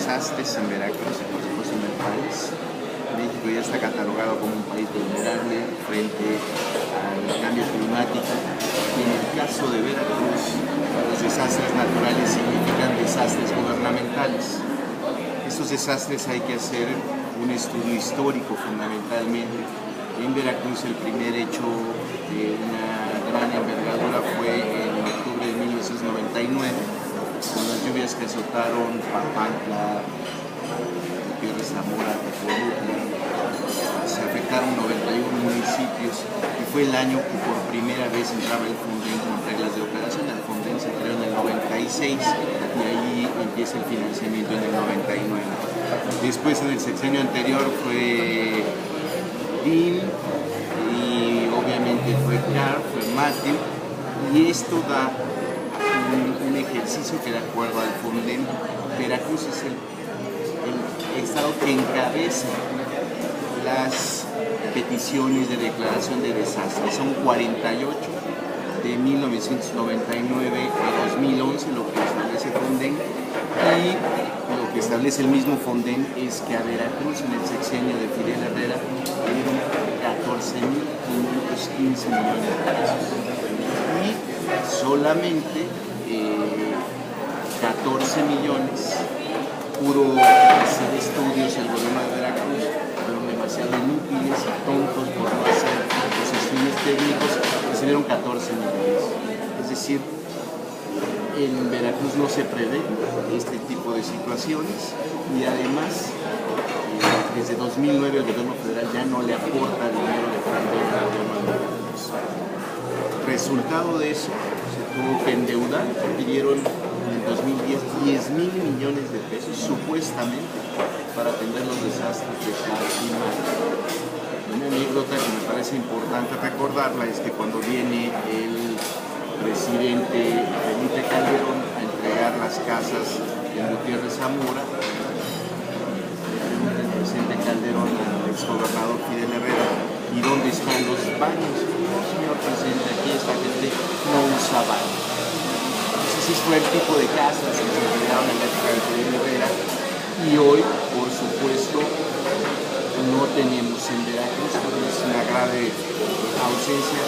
desastres en Veracruz y por supuesto en el país. México ya está catalogado como un país vulnerable frente al cambio climático. Y en el caso de Veracruz, los desastres naturales significan desastres gubernamentales. Estos desastres hay que hacer un estudio histórico fundamentalmente. En Veracruz el primer hecho de una gran envergadura fue en octubre de 1999, con las lluvias que azotaron Papantla, Gutiérrez Zamora, Tepolutla. Se afectaron 91 municipios y fue el año que por primera vez entraba el Fonden con reglas de operación. El Fonden se creó en el 96 y ahí empieza el financiamiento en el 99. Después, en el sexenio anterior, fue DIN y obviamente fue CAR, fue MATIM, y esto da un ejercicio que, de acuerdo al Fonden, Veracruz es el estado que encabeza las peticiones de declaración de desastre. Son 48 de 1999 a 2011 lo que establece Fonden, y lo que establece el mismo Fonden es que a Veracruz en el sexenio de Fidel Herrera le dieron 14.515 millones de pesos y solamente 14 millones puro hacer estudios. El gobierno de Veracruz fueron demasiado inútiles y tontos por no hacer los estudios técnicos, recibieron 14 millones. Es decir, en Veracruz no se prevé este tipo de situaciones y además desde 2009 el gobierno federal ya no le aporta dinero de Fonden al gobierno de Veracruz. Resultado de eso, se tuvo que endeudar porque dieron en 2010 10.000 millones de pesos supuestamente para atender los desastres de clima. Una anécdota que me parece importante recordarla es que cuando viene el presidente Felipe Calderón a entregar las casas en Gutiérrez Zamora, le pregunta el presidente Calderón al exgobernador Fidel Herrera: ¿y dónde están los baños? No, señor presidente, aquí esta gente no usa baños. Ese fue el tipo de casas que se entregaron en la época de Fidel Herrera, y hoy, por supuesto, no tenemos en Veracruz, es una grave ausencia,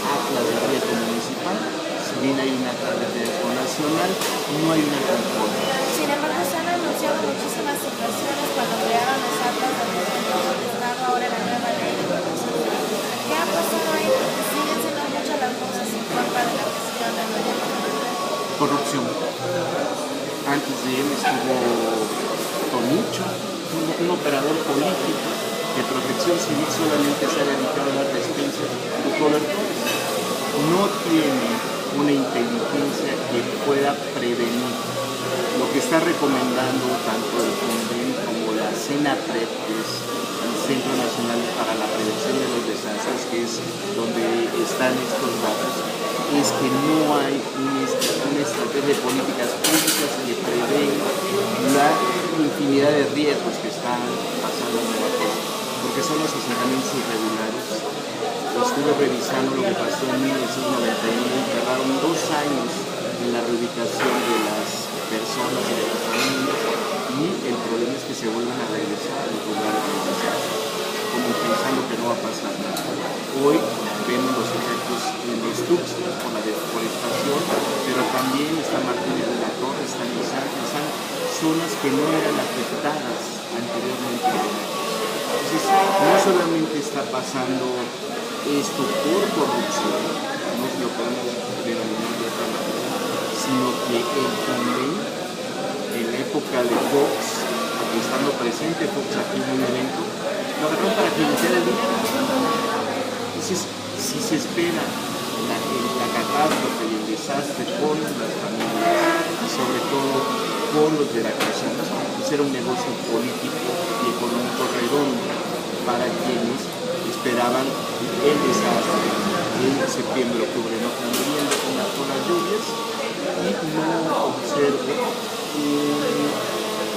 atlas de riesgo municipal. Si bien hay un atlas de riesgo nacional, no hay una control. Sin embargo, se han anunciado muchísimas situaciones cuando crearon las atlas de riesgo del Estado, ahora la nueva ley. ¿Qué ha pasado ahí? Porque siguen siendo muchas las cosas en contra de la gestión del gobierno. Corrupción. Antes de él estuvo Tonicho, un operador político de Protección Civil, solamente se ha dedicado a dar despensas de cobertores. No tiene una inteligencia que pueda prevenir. Lo que está recomendando tanto el Fonden como la CENAPRED, que es el Centro Nacional para la Prevención de los Desastres, que es donde están estos datos, es que no hay una estrategia de políticas públicas que prevenga la infinidad de riesgos que están pasando en Veracruz, porque son los asentamientos irregulares. Estuve revisando lo que pasó en 1991, tardaron 2 años en la reubicación de las personas y de las familias, y el problema es que se vuelven a regresar a los lugares de desastre, como pensando que no va a pasar nada. Hoy vemos los efectos en los Tuxtlas por la deforestación, pero también está Martínez de la Torre, está Lizardi, están zonas que no eran afectadas anteriormente. Entonces, no solamente está pasando esto por corrupción, no se lo podemos denominar de otra manera, sino que el Fonden, en la época de Fox, estando presente Fox aquí en un evento, lo agarró para que metiera el dinero. Entonces, si se espera la catástrofe y el desastre con las familias y sobre todo con los veracruzanos, pues era un negocio político y económico redondo para quienes esperaban el desastre en septiembre, octubre, no viendo con las lluvias, y no observo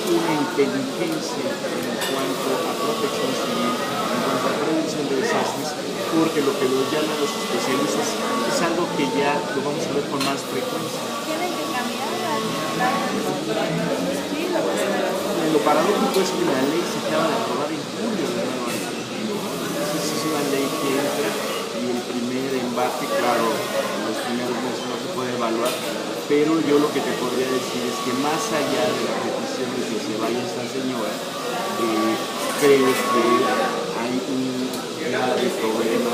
una inteligencia en cuanto a protección civil, en cuanto a prevención de desastres, porque lo que lo llaman los especialistas es algo que ya lo vamos a ver con más frecuencia. Tienen que cambiar la estilo. lo paradójico es que la ley se acaba de aprobar en julio del nuevo año. Entonces es una ley que entra y el primer embate, claro, en los primeros meses no se puede evaluar, pero yo lo que te podría decir es que más allá de la petición de que se vaya esta señora, creo que hay un grave problema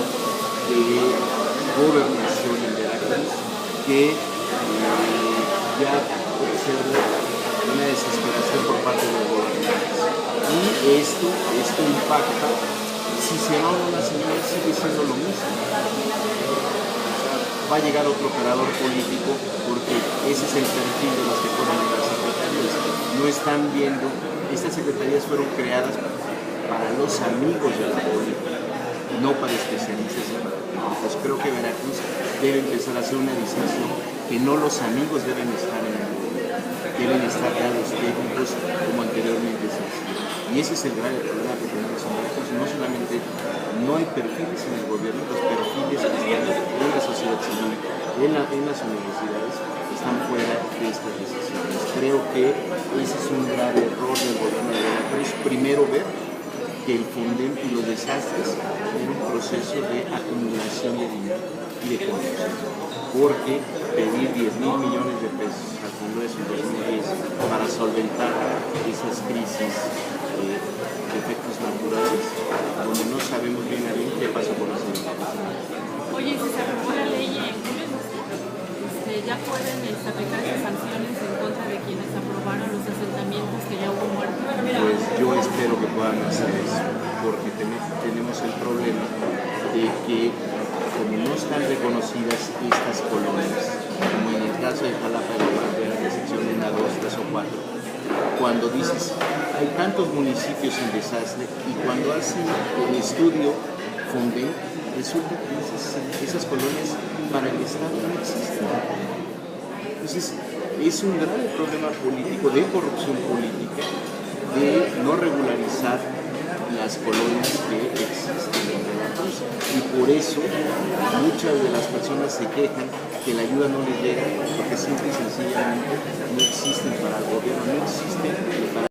de gobernación en Veracruz que ya observa una desesperación por parte de los gobernantes. Y esto impacta, si se va una señora sigue siendo lo mismo. Va a llegar otro operador político porque ese es el perfil de los que ponen en las secretarías. No están viendo, estas secretarías fueron creadas para los amigos de la política, no para especialistas y para técnicos. Creo que Veracruz debe empezar a hacer una distinción que no los amigos deben estar en el gobierno, deben estar ya los técnicos como anteriormente se hacía. Y ese es el grave problema que tenemos en Veracruz. No solamente no hay perfiles en el gobierno, los perfiles que están en la sociedad civil, en las universidades, están fuera de estas decisiones. Creo que ese es un grave error del gobierno de Veracruz. Primero ver que el Fonden y los desastres era un proceso de acumulación de dinero y de fondos. Porque pedir 10,000 millones de pesos al Congreso en 2010 para solventar esas crisis de efectos naturales, donde no sabemos bien a bien qué pasa con las empresas. Oye, si se aprobó la ley en julio, ya pueden aplicar esas sanciones en contra de quienes aprobaron los asentamientos que ya hubo muertos. Pues yo espero que puedan hacer eso, porque tenemos el problema de que como no están reconocidas estas colonias, como en el caso de Jalapa de la Bandera, de sección 1, 2, 3 o 4, cuando dices, hay tantos municipios en desastre y cuando hacen el estudio Fonden, resulta que esas colonias para el Estado no existen. Entonces, es un grave problema político, de corrupción política, de no regularizar las colonias que existen en Veracruz. Y por eso muchas de las personas se quejan que la ayuda no les llega, porque simple y sencillamente no existen para el gobierno, no existen para